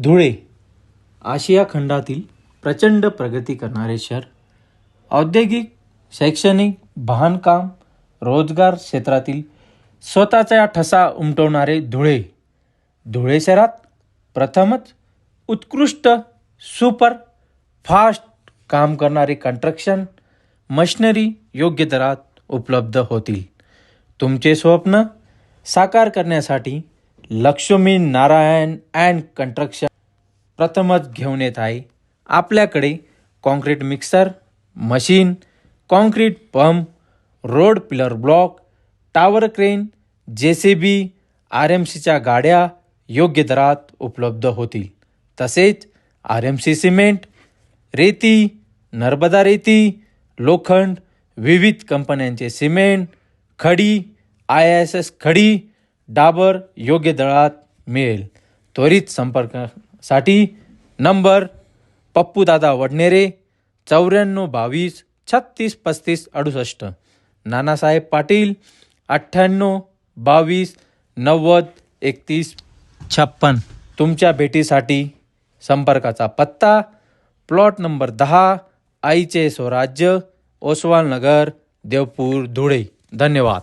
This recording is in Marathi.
धुळे आशिया खंडातील प्रचंड प्रगती करणारे शहर. औद्योगिक, शैक्षणिक, बांधकाम, रोजगार क्षेत्रातील स्वतःचा ठसा उमटवणारे धुळे. धुळे शहरात प्रथमच उत्कृष्ट, सुपर फास्ट काम करणारे कंस्ट्रक्शन मशिनरी योग्य दरात उपलब्ध होतील. तुमचे स्वप्न साकार करण्यासाठी लक्ष्मी नारायण अँड कंस्ट्रक्शन प्रथमच घेऊन येत आहे. आपल्याकडे concrete mixer machine, concrete pump, road pillar block, tower crane, JCB, RMCच्या गाड्या योग्य दरात उपलब्ध होतील. तसेच RMC सिमेंट, रेती, नर्मदा रेती, लोखंड, विविध कंपन्यांचे सिमेंट, खडी, ISS खडी, डाबर योग्य दरात मिळेल. त्वरित संपर्कासाठी नंबर पप्पूदादा वडनेरे 9422 36 35 68, नानासाहेब पाटील 98 22 90 31 56. तुमच्या भेटीसाठी संपर्काचा पत्ता प्लॉट नंबर 10, आईचे स्वराज्य, ओसवाल नगर, देवपूर, धुळे. धन्यवाद.